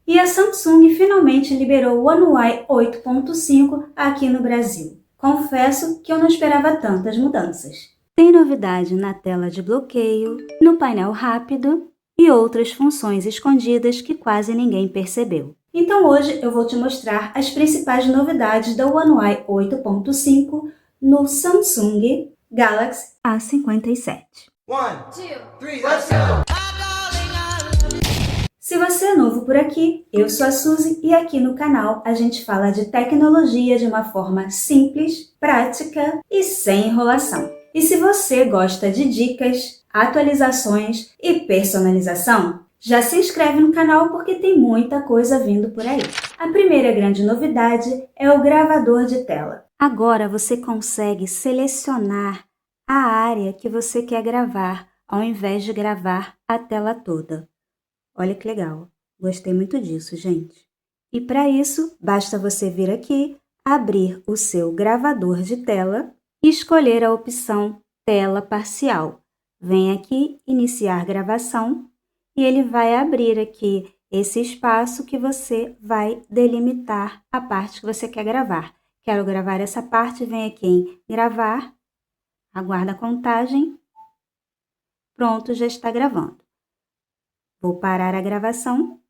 E a Samsung finalmente liberou o One UI 8.5 aqui no Brasil. Confesso que eu não esperava tantas mudanças. Tem novidade na tela de bloqueio, no painel rápido e outras funções escondidas que quase ninguém percebeu. Então hoje eu vou te mostrar as principais novidades da One UI 8.5 no Samsung Galaxy A57. 1, 2, 3, let's go! Se você é novo por aqui, eu sou a Suzy e aqui no canal a gente fala de tecnologia de uma forma simples, prática e sem enrolação. E se você gosta de dicas, atualizações e personalização, já se inscreve no canal porque tem muita coisa vindo por aí. A primeira grande novidade é o gravador de tela. Agora você consegue selecionar a área que você quer gravar, ao invés de gravar a tela toda. Olha que legal, gostei muito disso, gente. E para isso, basta você vir aqui, abrir o seu gravador de tela e escolher a opção Tela Parcial. Vem aqui, Iniciar Gravação, e ele vai abrir aqui esse espaço que você vai delimitar a parte que você quer gravar. Quero gravar essa parte, vem aqui em Gravar, aguarda a contagem, pronto, já está gravando. Vou parar a gravação.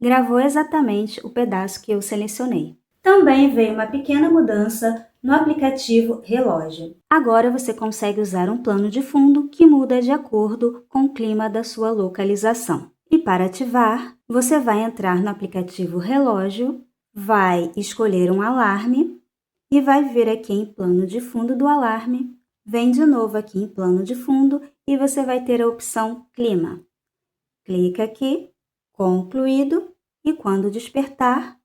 Gravou exatamente o pedaço que eu selecionei. Também veio uma pequena mudança no aplicativo Relógio. Agora você consegue usar um plano de fundo que muda de acordo com o clima da sua localização. E para ativar, você vai entrar no aplicativo Relógio, vai escolher um alarme e vai vir aqui em plano de fundo do alarme. Vem de novo aqui em plano de fundo e você vai ter a opção Clima. Clica aqui, concluído, e quando despertar...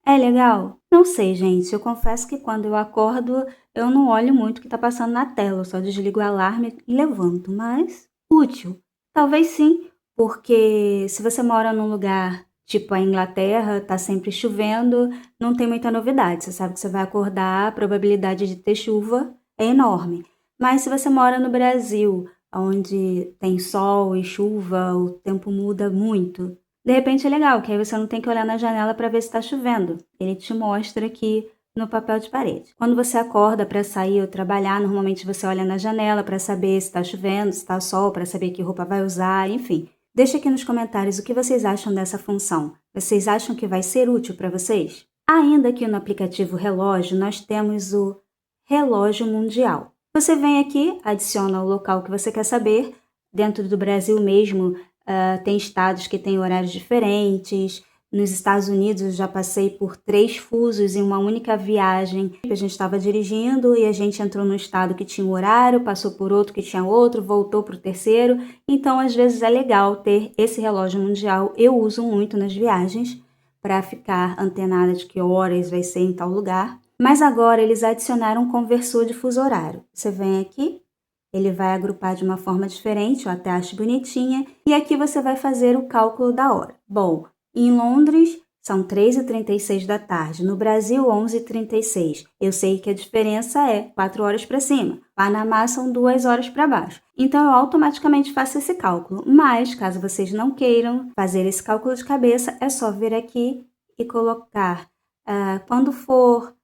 É legal? Não sei, gente, eu confesso que quando eu acordo, eu não olho muito o que está passando na tela, eu só desligo o alarme e levanto, mas útil. Talvez sim, porque se você mora num lugar tipo a Inglaterra, está sempre chovendo, não tem muita novidade, você sabe que você vai acordar, a probabilidade de ter chuva é enorme. Mas se você mora no Brasil, onde tem sol e chuva, o tempo muda muito. De repente é legal, que aí você não tem que olhar na janela para ver se está chovendo. Ele te mostra aqui no papel de parede. Quando você acorda para sair ou trabalhar, normalmente você olha na janela para saber se está chovendo, se está sol, para saber que roupa vai usar, enfim. Deixa aqui nos comentários o que vocês acham dessa função. Vocês acham que vai ser útil para vocês? Ainda aqui no aplicativo Relógio, nós temos o Relógio Mundial. Você vem aqui, adiciona o local que você quer saber. Dentro do Brasil mesmo, tem estados que têm horários diferentes. Nos Estados Unidos, eu já passei por 3 fusos em uma única viagem. A gente estava dirigindo e a gente entrou num estado que tinha um horário, passou por outro que tinha outro, voltou para o terceiro. Então, às vezes, é legal ter esse relógio mundial. Eu uso muito nas viagens para ficar antenada de que horas vai ser em tal lugar. Mas agora eles adicionaram um conversor de fuso horário. Você vem aqui, ele vai agrupar de uma forma diferente, eu até acho bonitinha, e aqui você vai fazer o cálculo da hora. Bom, em Londres são 3h36 da tarde, no Brasil 11h36. Eu sei que a diferença é 4 horas para cima, Panamá são 2 horas para baixo. Então eu automaticamente faço esse cálculo, mas caso vocês não queiram fazer esse cálculo de cabeça, é só vir aqui e colocar quando for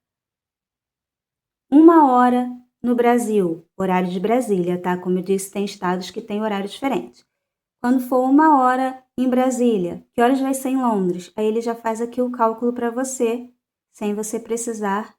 1 hora no Brasil, horário de Brasília, tá? Como eu disse, tem estados que têm horário diferente. Quando for 1 hora em Brasília, que horas vai ser em Londres? Aí ele já faz aqui o cálculo para você, sem você precisar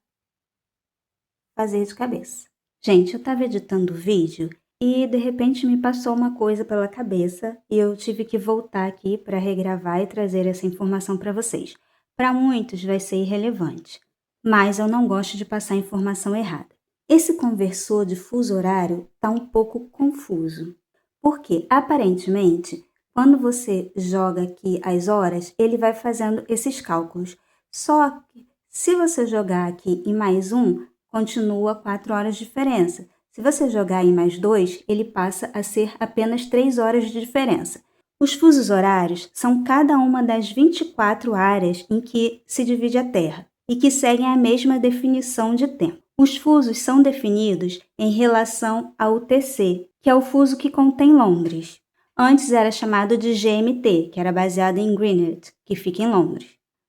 fazer de cabeça. Gente, eu estava editando o vídeo e de repente me passou uma coisa pela cabeça e eu tive que voltar aqui para regravar e trazer essa informação para vocês. Para muitos vai ser irrelevante, mas eu não gosto de passar informação errada. Esse conversor de fuso horário está um pouco confuso, porque aparentemente, quando você joga aqui as horas, ele vai fazendo esses cálculos. Só que se você jogar aqui em mais 1, continua 4 horas de diferença. Se você jogar em mais 2, ele passa a ser apenas 3 horas de diferença. Os fusos horários são cada uma das 24 áreas em que se divide a Terra e que seguem a mesma definição de tempo. Os fusos são definidos em relação ao UTC, que é o fuso que contém Londres. Antes era chamado de GMT, que era baseado em Greenwich, que fica em Londres.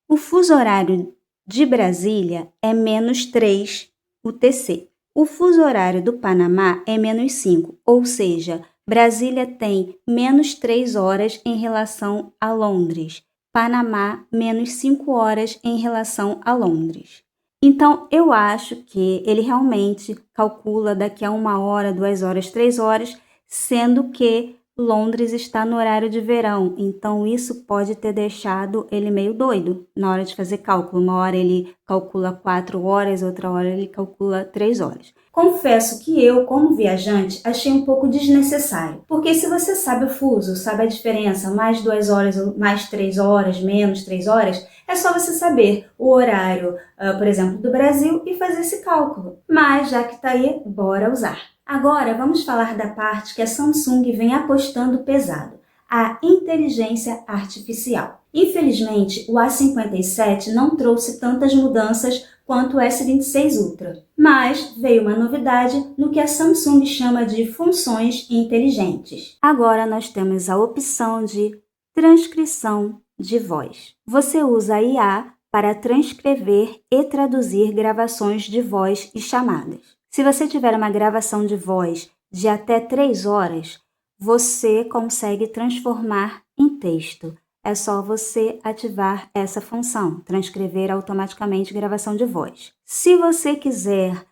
O fuso horário de Brasília é -3 UTC. O fuso horário do Panamá é -5, ou seja, Brasília tem -3 horas em relação a Londres. Panamá, -5 horas em relação a Londres. Então, eu acho que ele realmente calcula daqui a 1 hora, 2 horas, 3 horas, sendo que Londres está no horário de verão, então isso pode ter deixado ele meio doido na hora de fazer cálculo. Uma hora ele calcula 4 horas, outra hora ele calcula 3 horas. Confesso que eu, como viajante, achei um pouco desnecessário, porque se você sabe o fuso, sabe a diferença, mais 2 horas, mais 3 horas, menos 3 horas, é só você saber o horário, por exemplo, do Brasil e fazer esse cálculo. Mas já que está aí, bora usar. Agora vamos falar da parte que a Samsung vem apostando pesado, a inteligência artificial. Infelizmente, o A57 não trouxe tantas mudanças quanto o S26 Ultra, mas veio uma novidade no que a Samsung chama de funções inteligentes. Agora nós temos a opção de transcrição de voz. Você usa a IA para transcrever e traduzir gravações de voz e chamadas. Se você tiver uma gravação de voz de até 3 horas, você consegue transformar em texto. É só você ativar essa função, transcrever automaticamente gravação de voz. Se você quiser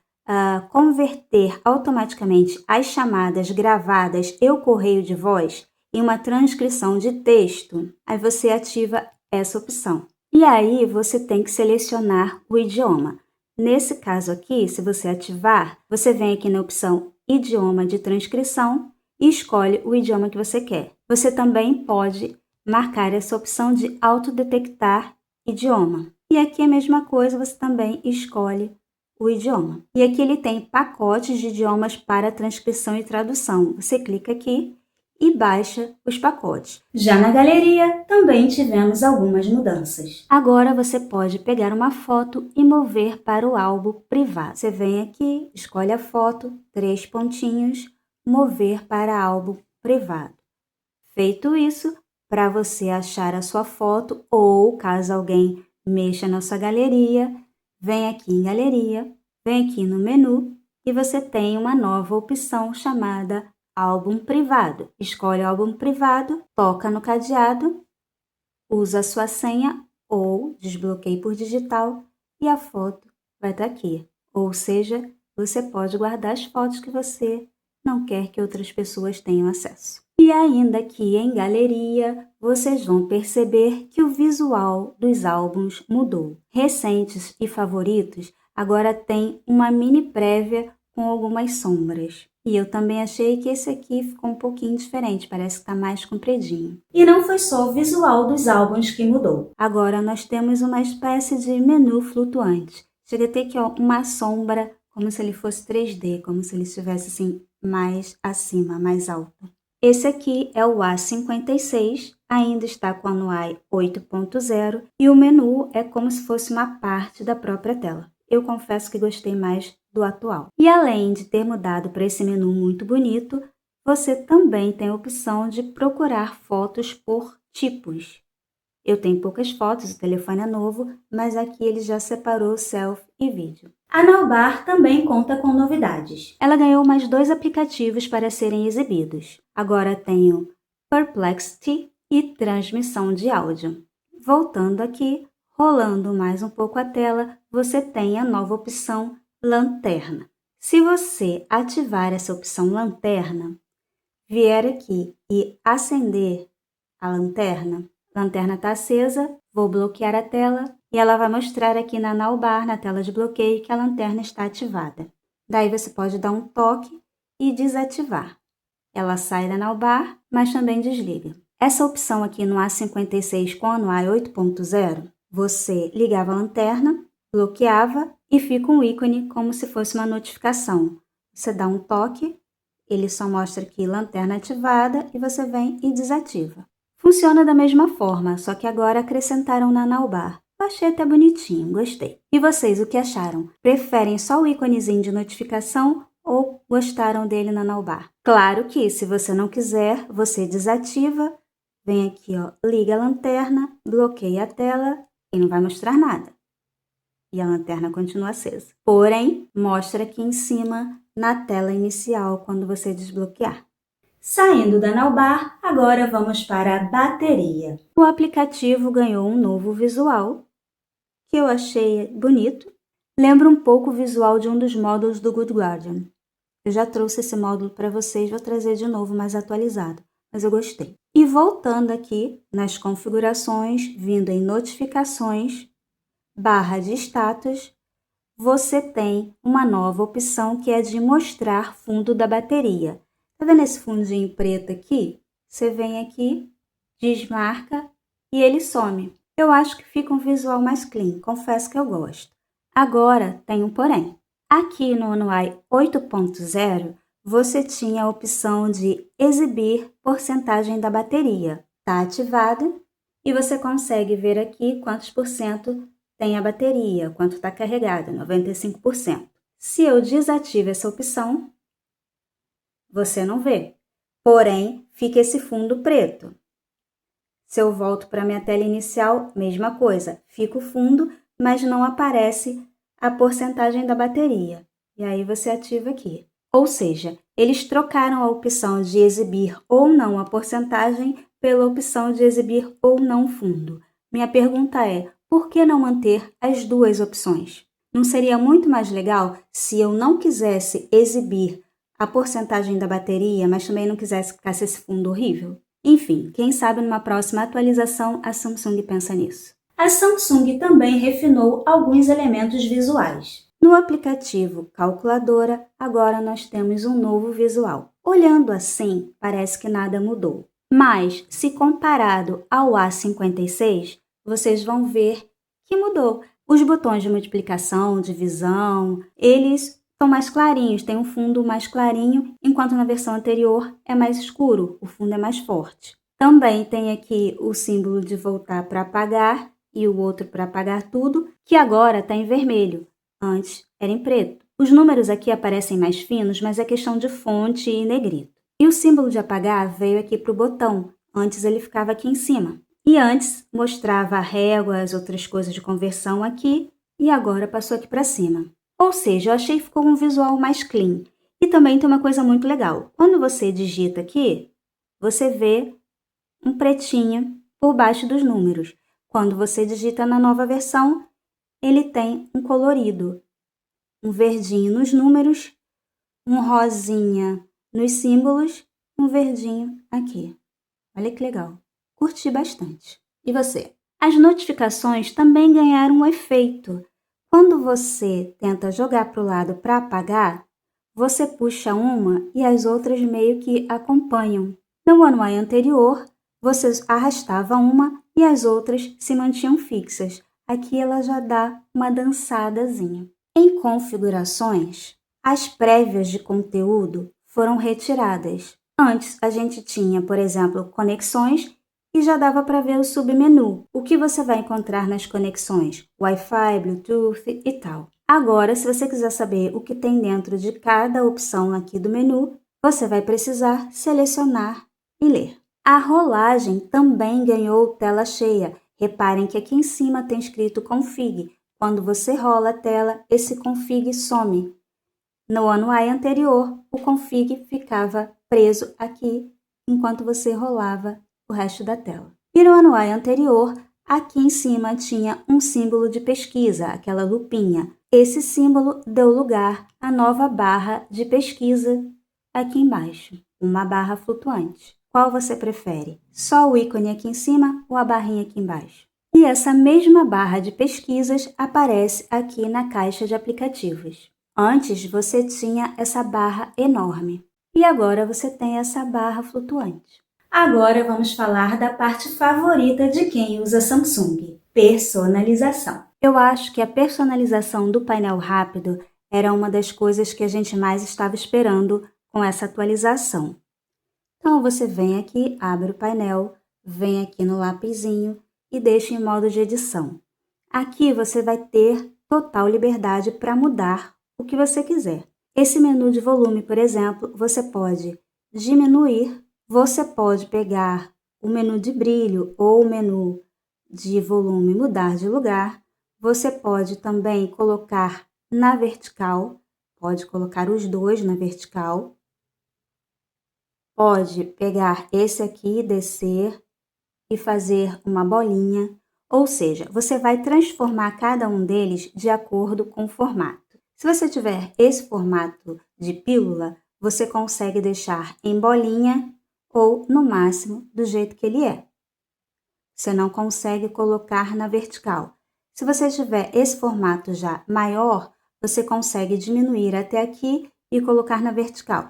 converter automaticamente as chamadas gravadas e o correio de voz em uma transcrição de texto, aí você ativa essa opção. E aí você tem que selecionar o idioma. Nesse caso aqui, se você ativar, você vem aqui na opção Idioma de transcrição e escolhe o idioma que você quer. Você também pode marcar essa opção de autodetectar idioma. E aqui a mesma coisa, você também escolhe o idioma. E aqui ele tem pacotes de idiomas para transcrição e tradução. Você clica aqui e baixa os pacotes. Já na galeria, também tivemos algumas mudanças. Agora você pode pegar uma foto e mover para o álbum privado. Você vem aqui, escolhe a foto, 3 pontinhos, mover para álbum privado. Feito isso, para você achar a sua foto ou caso alguém mexa na sua galeria, vem aqui em galeria, vem aqui no menu e você tem uma nova opção chamada álbum privado. Escolhe o álbum privado, toca no cadeado, usa a sua senha ou desbloqueie por digital e a foto vai estar aqui. Ou seja, você pode guardar as fotos que você não quer que outras pessoas tenham acesso. E ainda aqui em galeria, vocês vão perceber que o visual dos álbuns mudou. Recentes e favoritos agora tem uma mini prévia com algumas sombras. E eu também achei que esse aqui ficou um pouquinho diferente, parece que está mais compridinho. E não foi só o visual dos álbuns que mudou. Agora nós temos uma espécie de menu flutuante. Chega a ter aqui uma sombra, como se ele fosse 3D, como se ele estivesse assim mais acima, mais alto. Esse aqui é o A56, ainda está com a One UI 8.0 e o menu é como se fosse uma parte da própria tela. Eu confesso que gostei mais do atual. E além de ter mudado para esse menu muito bonito, você também tem a opção de procurar fotos por tipos. Eu tenho poucas fotos, o telefone é novo, mas aqui ele já separou selfie e vídeo. A Nowbar também conta com novidades. Ela ganhou mais 2 aplicativos para serem exibidos. Agora tem o Perplexity e transmissão de áudio. Voltando aqui, rolando mais um pouco a tela, você tem a nova opção Lanterna. Se você ativar essa opção Lanterna, vier aqui e acender a lanterna está acesa, vou bloquear a tela e ela vai mostrar aqui na Nowbar, na tela de bloqueio, que a lanterna está ativada. Daí você pode dar um toque e desativar. Ela sai da Nowbar, mas também desliga. Essa opção aqui no A56 com a One UI 8.0, você ligava a lanterna, bloqueava e fica um ícone como se fosse uma notificação. Você dá um toque, ele só mostra aqui lanterna ativada e você vem e desativa. Funciona da mesma forma, só que agora acrescentaram na Nowbar. Achei até bonitinho, gostei. E vocês, o que acharam? Preferem só o íconezinho de notificação ou gostaram dele na Naubar. Claro que, se você não quiser, você desativa, vem aqui, ó, liga a lanterna, bloqueia a tela e não vai mostrar nada. E a lanterna continua acesa. Porém, mostra aqui em cima na tela inicial quando você desbloquear. Saindo da Naubar, agora vamos para a bateria. O aplicativo ganhou um novo visual, que eu achei bonito. Lembra um pouco o visual de um dos módulos do Good Guardian. Eu já trouxe esse módulo para vocês, vou trazer de novo mais atualizado, mas eu gostei. E voltando aqui nas configurações, vindo em notificações, barra de status, você tem uma nova opção que é de mostrar fundo da bateria. Tá vendo esse fundinho preto aqui? Você vem aqui, desmarca e ele some. Eu acho que fica um visual mais clean, confesso que eu gosto. Agora tem um porém. Aqui no One UI 8.0, você tinha a opção de exibir porcentagem da bateria. Está ativada e você consegue ver aqui quantos por cento tem a bateria, quanto está carregada, 95%. Se eu desativo essa opção, você não vê. Porém, fica esse fundo preto. Se eu volto para a minha tela inicial, mesma coisa. Fica o fundo, mas não aparece a porcentagem da bateria. E aí você ativa aqui. Ou seja, eles trocaram a opção de exibir ou não a porcentagem pela opção de exibir ou não fundo. Minha pergunta é, por que não manter as duas opções? Não seria muito mais legal se eu não quisesse exibir a porcentagem da bateria, mas também não quisesse que ficasse esse fundo horrível? Enfim, quem sabe numa próxima atualização a Samsung pensa nisso. A Samsung também refinou alguns elementos visuais. No aplicativo Calculadora, agora nós temos um novo visual. Olhando assim, parece que nada mudou. Mas, se comparado ao A56, vocês vão ver que mudou. Os botões de multiplicação, divisão, eles são mais clarinhos, tem um fundo mais clarinho, enquanto na versão anterior é mais escuro, o fundo é mais forte. Também tem aqui o símbolo de voltar para apagar e o outro para apagar tudo, que agora está em vermelho, antes era em preto. Os números aqui aparecem mais finos, mas é questão de fonte e negrito. E o símbolo de apagar veio aqui para o botão, antes ele ficava aqui em cima. E antes mostrava a régua, as outras coisas de conversão aqui, e agora passou aqui para cima. Ou seja, eu achei que ficou um visual mais clean. E também tem uma coisa muito legal. Quando você digita aqui, você vê um pretinho por baixo dos números. Quando você digita na nova versão, ele tem um colorido. Um verdinho nos números, um rosinha nos símbolos, um verdinho aqui. Olha que legal. Curti bastante. E você? As notificações também ganharam um efeito. Quando você tenta jogar para o lado para apagar, você puxa uma e as outras meio que acompanham. No One UI anterior, você arrastava uma e as outras se mantinham fixas. Aqui ela já dá uma dançadazinha. Em configurações, as prévias de conteúdo foram retiradas. Antes, a gente tinha, por exemplo, conexões e já dava para ver o submenu. O que você vai encontrar nas conexões? Wi-Fi, Bluetooth e tal. Agora, se você quiser saber o que tem dentro de cada opção aqui do menu, você vai precisar selecionar e ler. A rolagem também ganhou tela cheia. Reparem que aqui em cima tem escrito config. Quando você rola a tela, esse config some. No One UI anterior, o config ficava preso aqui enquanto você rolava o resto da tela. E no One UI anterior, aqui em cima tinha um símbolo de pesquisa, aquela lupinha. Esse símbolo deu lugar à nova barra de pesquisa aqui embaixo, uma barra flutuante. Qual você prefere? Só o ícone aqui em cima ou a barrinha aqui embaixo? E essa mesma barra de pesquisas aparece aqui na caixa de aplicativos. Antes você tinha essa barra enorme e agora você tem essa barra flutuante. Agora vamos falar da parte favorita de quem usa Samsung, personalização. Eu acho que a personalização do painel rápido era uma das coisas que a gente mais estava esperando com essa atualização. Então você vem aqui, abre o painel, vem aqui no lapisinho e deixa em modo de edição. Aqui você vai ter total liberdade para mudar o que você quiser. Esse menu de volume, por exemplo, você pode diminuir, você pode pegar o menu de brilho ou o menu de volume e mudar de lugar. Você pode também colocar na vertical, pode colocar os dois na vertical. Pode pegar esse aqui, descer e fazer uma bolinha. Ou seja, você vai transformar cada um deles de acordo com o formato. Se você tiver esse formato de pílula, você consegue deixar em bolinha ou, no máximo, do jeito que ele é. Você não consegue colocar na vertical. Se você tiver esse formato já maior, você consegue diminuir até aqui e colocar na vertical.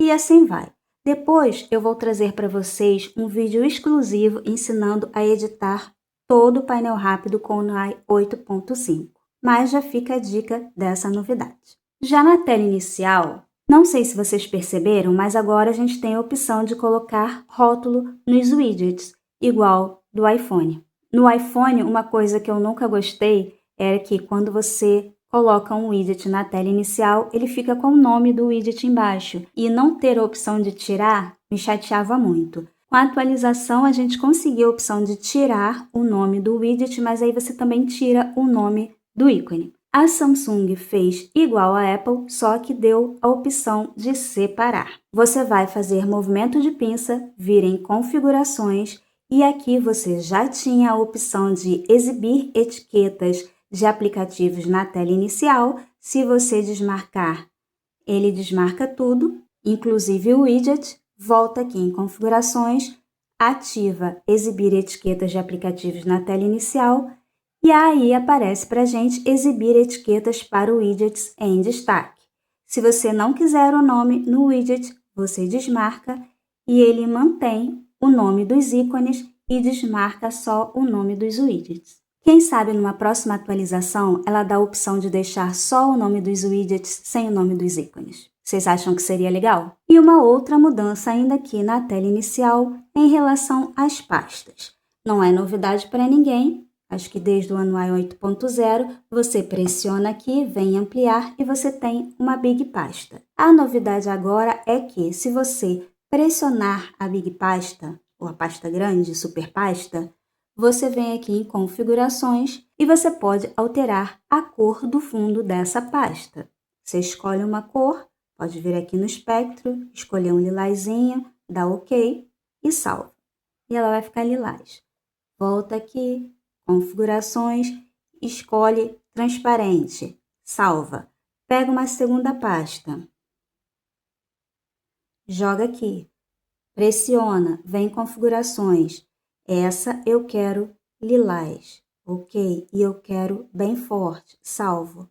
E assim vai. Depois eu vou trazer para vocês um vídeo exclusivo ensinando a editar todo o painel rápido com o NUAI 8.5. Mas já fica a dica dessa novidade. Já na tela inicial, não sei se vocês perceberam, mas agora a gente tem a opção de colocar rótulo nos widgets, igual do iPhone. No iPhone, uma coisa que eu nunca gostei era que quando você coloca um widget na tela inicial, ele fica com o nome do widget embaixo. E não ter a opção de tirar me chateava muito. Com a atualização, a gente conseguiu a opção de tirar o nome do widget, mas aí você também tira o nome do ícone. A Samsung fez igual a Apple, só que deu a opção de separar. Você vai fazer movimento de pinça, vir em configurações, e aqui você já tinha a opção de exibir etiquetas de aplicativos na tela inicial. Se você desmarcar, ele desmarca tudo, inclusive o widget. Volta aqui em configurações, ativa exibir etiquetas de aplicativos na tela inicial e aí aparece para a gente exibir etiquetas para widgets em destaque. Se você não quiser o nome no widget, você desmarca e ele mantém o nome dos ícones e desmarca só o nome dos widgets. Quem sabe numa próxima atualização ela dá a opção de deixar só o nome dos widgets sem o nome dos ícones. Vocês acham que seria legal? E uma outra mudança ainda aqui na tela inicial em relação às pastas. Não é novidade para ninguém, acho que desde o NUAI 8.0 você pressiona aqui, vem ampliar e você tem uma Big Pasta. A novidade agora é que se você pressionar a Big Pasta, ou a pasta grande, super pasta, você vem aqui em configurações e você pode alterar a cor do fundo dessa pasta. Você escolhe uma cor, pode vir aqui no espectro, escolher um lilazinho, dá OK e salva. E ela vai ficar lilás. Volta aqui, configurações, escolhe transparente, salva. Pega uma segunda pasta, joga aqui, pressiona, vem em configurações. Essa eu quero lilás, OK? E eu quero bem forte, salvo.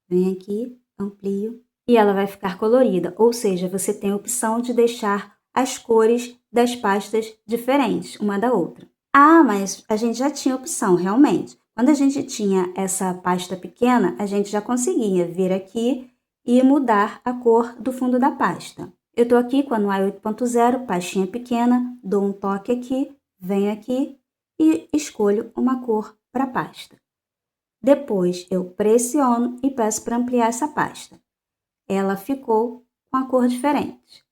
Vem aqui, amplio e ela vai ficar colorida, ou seja, você tem a opção de deixar as cores das pastas diferentes uma da outra. Ah, mas a gente já tinha opção, realmente. Quando a gente tinha essa pasta pequena, a gente já conseguia vir aqui e mudar a cor do fundo da pasta. Eu estou aqui com a NUAI 8.0, pastinha pequena, dou um toque aqui, venho aqui e escolho uma cor para a pasta. Depois eu pressiono e peço para ampliar essa pasta. Ela ficou com a cor diferente.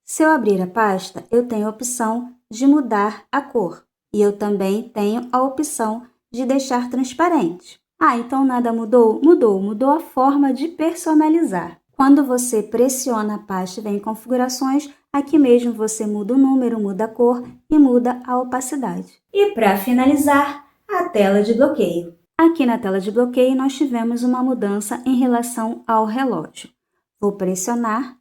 Se eu abrir a pasta, eu tenho a opção de mudar a cor. E eu também tenho a opção de deixar transparente. Ah, então nada mudou? Mudou a forma de personalizar. Quando você pressiona a pasta e vem em configurações, aqui mesmo você muda o número, muda a cor e muda a opacidade. E para finalizar, a tela de bloqueio. Aqui na tela de bloqueio nós tivemos uma mudança em relação ao relógio. Vou pressionar,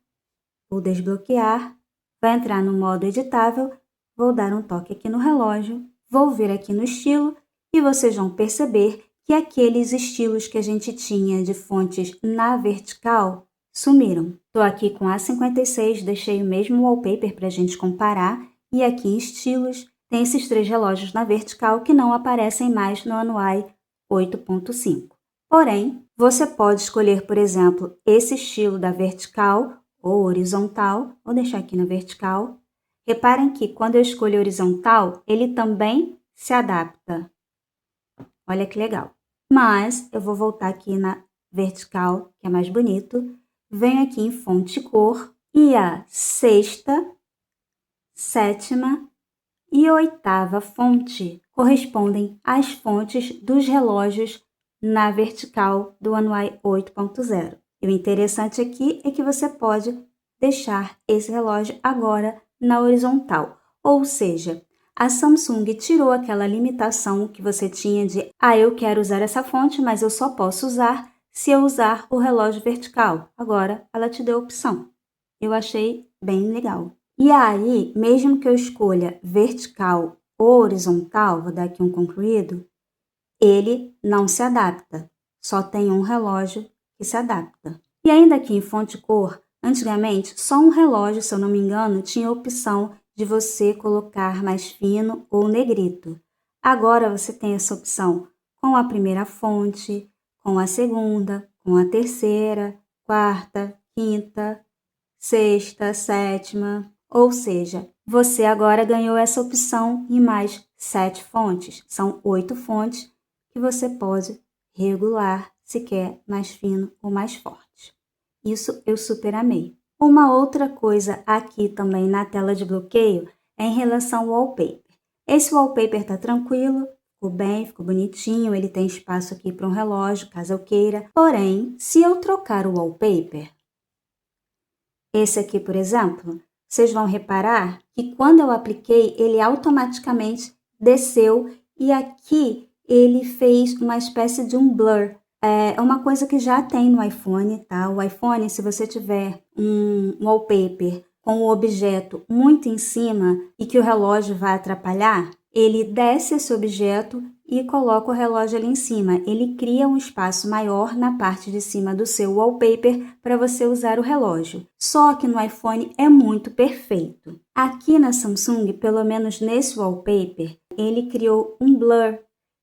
vou desbloquear, vai entrar no modo editável, vou dar um toque aqui no relógio, vou vir aqui no estilo e vocês vão perceber que aqueles estilos que a gente tinha de fontes na vertical sumiram. Estou aqui com A56, deixei o mesmo wallpaper para a gente comparar e aqui em estilos tem esses 3 relógios na vertical que não aparecem mais no NUAI 8.5. Porém, você pode escolher, por exemplo, esse estilo da vertical ou horizontal. Vou deixar aqui na vertical. Reparem que quando eu escolho horizontal, ele também se adapta. Olha que legal. Mas eu vou voltar aqui na vertical, que é mais bonito, venho aqui em fonte e cor, e a sexta, sétima e oitava fonte correspondem às fontes dos relógios na vertical do One UI 8.0. E o interessante aqui é que você pode deixar esse relógio agora na horizontal, ou seja, a Samsung tirou aquela limitação que você tinha de eu quero usar essa fonte, mas eu só posso usar se eu usar o relógio vertical. Agora, ela te deu a opção. Eu achei bem legal. E aí, mesmo que eu escolha vertical ou horizontal, vou dar aqui um concluído, ele não se adapta. Só tem um relógio que se adapta. E ainda aqui em fonte cor, antigamente, só um relógio, se eu não me engano, tinha a opção de você colocar mais fino ou negrito. Agora você tem essa opção com a primeira fonte, com a segunda, com a terceira, quarta, quinta, sexta, sétima. Ou seja, você agora ganhou essa opção em mais 7 fontes. São 8 fontes que você pode regular se quer mais fino ou mais forte. Isso eu super amei. Uma outra coisa aqui também na tela de bloqueio é em relação ao wallpaper. Esse wallpaper está tranquilo, ficou bem, ficou bonitinho, ele tem espaço aqui para um relógio, caso eu queira. Porém, se eu trocar o wallpaper, esse aqui, por exemplo, vocês vão reparar que quando eu apliquei, ele automaticamente desceu e aqui ele fez uma espécie de um blur. É uma coisa que já tem no iPhone, tá? O iPhone, se você tiver um wallpaper com o objeto muito em cima e que o relógio vai atrapalhar, ele desce esse objeto e coloca o relógio ali em cima. Ele cria um espaço maior na parte de cima do seu wallpaper para você usar o relógio. Só que no iPhone é muito perfeito. Aqui na Samsung, pelo menos nesse wallpaper, ele criou um blur.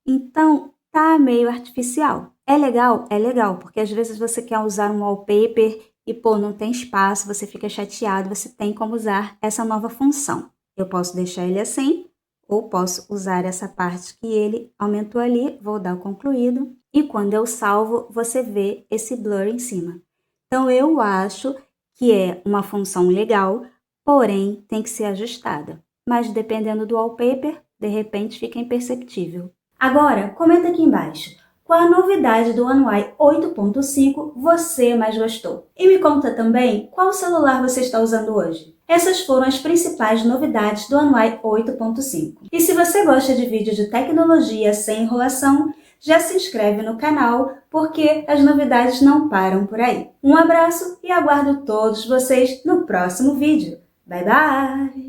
Então, tá meio artificial. É legal, porque às vezes você quer usar um wallpaper e, não tem espaço, você fica chateado, você tem como usar essa nova função. Eu posso deixar ele assim, ou posso usar essa parte que ele aumentou ali, vou dar o concluído, e quando eu salvo, você vê esse blur em cima. Então, eu acho que é uma função legal, porém, tem que ser ajustada. Mas dependendo do wallpaper, de repente fica imperceptível. Agora, comenta aqui embaixo. Qual a novidade do One UI 8.5 você mais gostou? E me conta também qual celular você está usando hoje. Essas foram as principais novidades do One UI 8.5. E se você gosta de vídeos de tecnologia sem enrolação, já se inscreve no canal, porque as novidades não param por aí. Um abraço e aguardo todos vocês no próximo vídeo. Bye, bye!